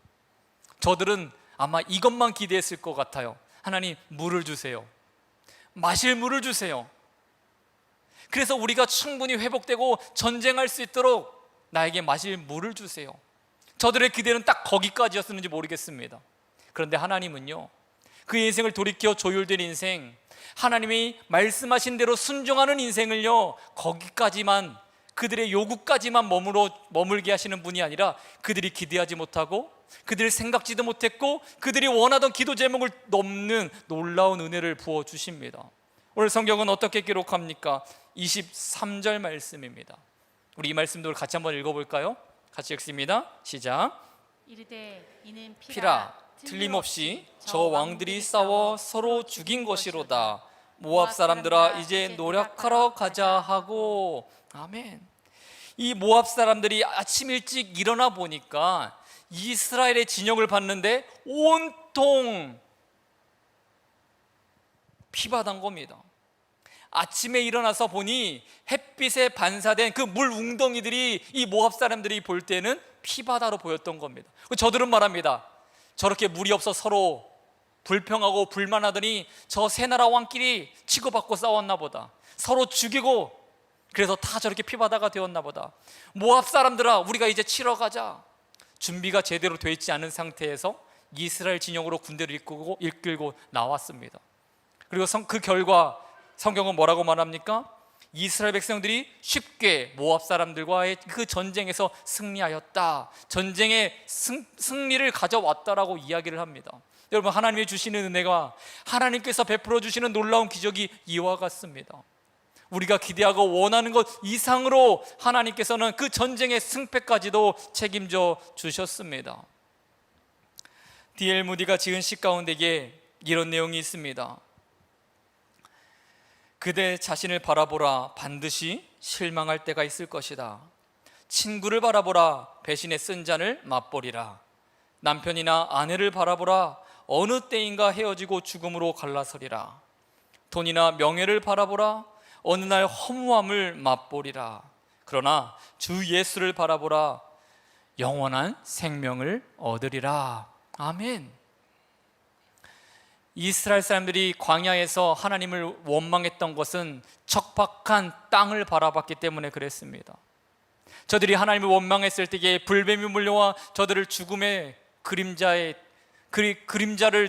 저들은 아마 이것만 기대했을 것 같아요. 하나님, 물을 주세요. 마실 물을 주세요. 그래서 우리가 충분히 회복되고 전쟁할 수 있도록 나에게 마실 물을 주세요. 저들의 기대는 딱 거기까지였었는지 모르겠습니다. 그런데 하나님은요, 그의 인생을 돌이켜 조율된 인생, 하나님이 말씀하신 대로 순종하는 인생을요, 거기까지만, 그들의 요구까지만 머물게 하시는 분이 아니라 그들이 기대하지 못하고 그들이 생각지도 못했고 그들이 원하던 기도 제목을 넘는 놀라운 은혜를 부어주십니다. 오늘 성경은 어떻게 기록합니까? 23절 말씀입니다. 우리 이 말씀도 같이 한번 읽어볼까요? 같이 읽습니다. 시작. 이르되 이는 피라 틀림없이 저 왕들이 싸워 서로 죽인 것이로다. 모압 사람들아 이제 노력하러 가자 하고. 아멘. 이 모압 사람들이 아침 일찍 일어나 보니까 이스라엘의 진영을 봤는데 온통 피바다인 겁니다. 아침에 일어나서 보니 햇빛에 반사된 그 물 웅덩이들이 이 모압 사람들이 볼 때는 피바다로 보였던 겁니다. 저들은 말합니다. 저렇게 물이 없어 서로 불평하고 불만하더니 저 세 나라 왕끼리 치고받고 싸웠나 보다. 서로 죽이고 그래서 다 저렇게 피바다가 되었나 보다. 모압 사람들아, 우리가 이제 치러 가자. 준비가 제대로 되어 있지 않은 상태에서 이스라엘 진영으로 군대를 이끌고 나왔습니다. 그리고 그 결과 성경은 뭐라고 말합니까? 이스라엘 백성들이 쉽게 모압 사람들과의 그 전쟁에서 승리하였다. 전쟁의 승리를 가져왔다라고 이야기를 합니다. 여러분, 하나님이 주시는 은혜가, 하나님께서 베풀어 주시는 놀라운 기적이 이와 같습니다. 우리가 기대하고 원하는 것 이상으로 하나님께서는 그 전쟁의 승패까지도 책임져 주셨습니다. D.L. 무디가 지은 시 가운데에 이런 내용이 있습니다. 그대 자신을 바라보라. 반드시 실망할 때가 있을 것이다. 친구를 바라보라. 배신의 쓴 잔을 맛보리라. 남편이나 아내를 바라보라. 어느 때인가 헤어지고 죽음으로 갈라서리라. 돈이나 명예를 바라보라. 어느 날 허무함을 맛보리라. 그러나 주 예수를 바라보라. 영원한 생명을 얻으리라. 아멘. 이스라엘 사람들이 광야에서 하나님을 원망했던 것은 척박한 땅을 바라봤기 때문에 그랬습니다. 저들이 하나님을 원망했을 때에 불뱀이 물려와 저들을 죽음의 그림자를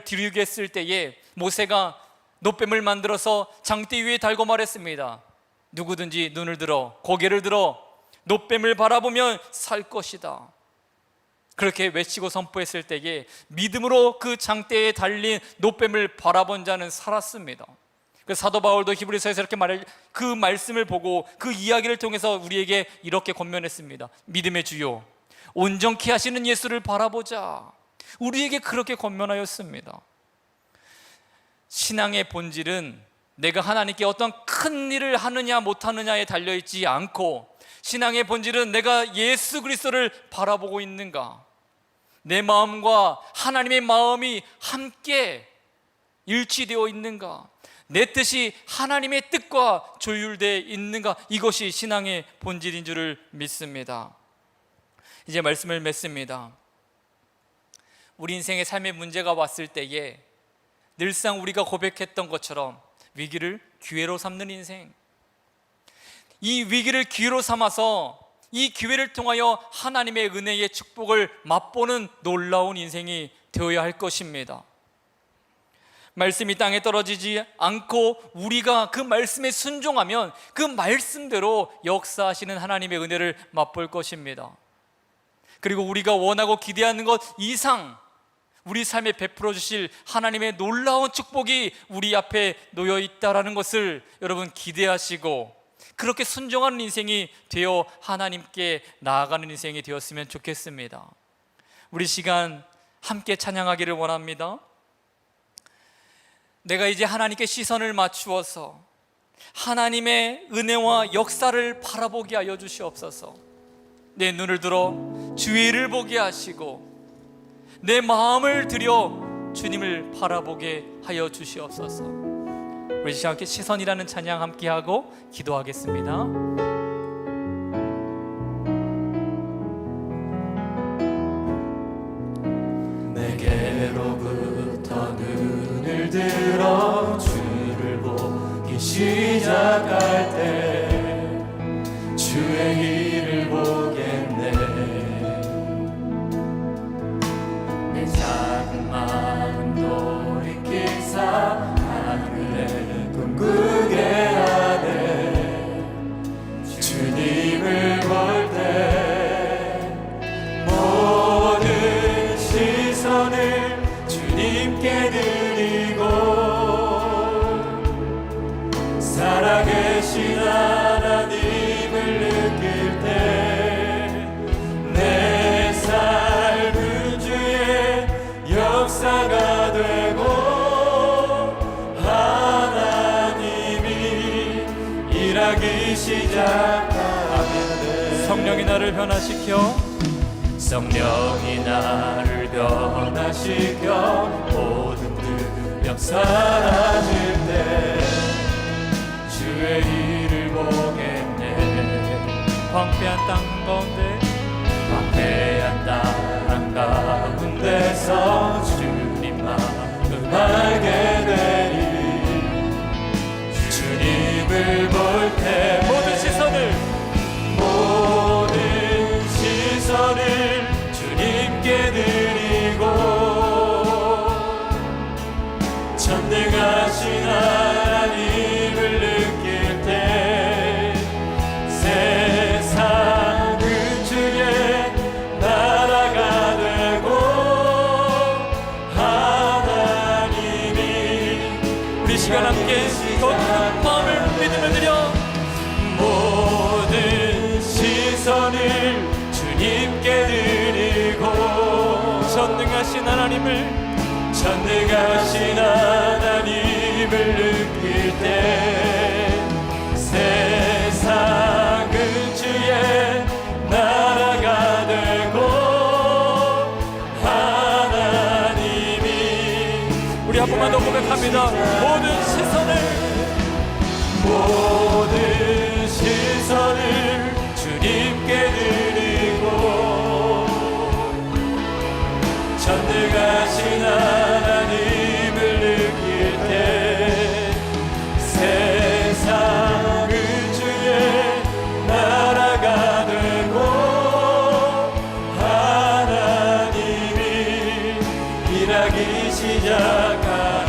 뒤르게 했을 때에 모세가 놋뱀을 만들어서 장대 위에 달고 말했습니다. 누구든지 눈을 들어 고개를 들어 놋뱀을 바라보면 살 것이다. 그렇게 외치고 선포했을 때에 믿음으로 그 장대에 달린 놋뱀을 바라본 자는 살았습니다. 그 사도 바울도 히브리서에서 이렇게 그 말씀을 보고 그 이야기를 통해서 우리에게 이렇게 권면했습니다. 믿음의 주요 온전케 하시는 예수를 바라보자. 우리에게 그렇게 권면하였습니다. 신앙의 본질은 내가 하나님께 어떤 큰 일을 하느냐 못하느냐에 달려있지 않고, 신앙의 본질은 내가 예수 그리스도를 바라보고 있는가, 내 마음과 하나님의 마음이 함께 일치되어 있는가, 내 뜻이 하나님의 뜻과 조율되어 있는가, 이것이 신앙의 본질인 줄을 믿습니다. 이제 말씀을 맺습니다. 우리 인생의 삶의 문제가 왔을 때에 늘상 우리가 고백했던 것처럼 위기를 기회로 삼는 인생, 이 위기를 기회로 삼아서 이 기회를 통하여 하나님의 은혜의 축복을 맛보는 놀라운 인생이 되어야 할 것입니다. 말씀이 땅에 떨어지지 않고 우리가 그 말씀에 순종하면 그 말씀대로 역사하시는 하나님의 은혜를 맛볼 것입니다. 그리고 우리가 원하고 기대하는 것 이상 우리 삶에 베풀어 주실 하나님의 놀라운 축복이 우리 앞에 놓여 있다라는 것을 여러분 기대하시고, 그렇게 순종하는 인생이 되어 하나님께 나아가는 인생이 되었으면 좋겠습니다. 우리 시간 함께 찬양하기를 원합니다. 내가 이제 하나님께 시선을 맞추어서 하나님의 은혜와 역사를 바라보게 하여 주시옵소서. 내 눈을 들어 주위를 보게 하시고 내 마음을 들여 주님을 바라보게 하여 주시옵소서. 우리 시간 함께 시선이라는 찬양 함께 하고 기도하겠습니다. 내게로부터 눈을 들어 주를 보기 시작할 때 주의 일을 보겠네. 내 작은 마음 돌이키사 하늘에 꿈꾸게 하네. 주님을 볼 때 모든 시선을 주님께 드리고 살아계신 하나님을 느낄 때 내 삶은 주의 역사가 되고 하나님이 일하기 시작하네. 성령이 나를 변화시켜 성령이 나를 변화시켜 모든 두려움 사라질 때 주의 일을 보겠네. 광대한 땅 가운데 광대한 땅 가운데서 주님만을 알게 되리. 주님을 볼 때 모든 시선을 주님께 드리고 전능하신 하나님을 느낄 때 세상은 주의 주님께 드리고 전능하신 하나님을 느낄 때 세상은 주의 나라가 되고 하나님이 우리 한 번만 더 고백합니다. 모든 시선을 주님께 드리고 전능하신 하나님을 느낄 때 세상은 주의 나라가 되고 하나님이 일하기 시작하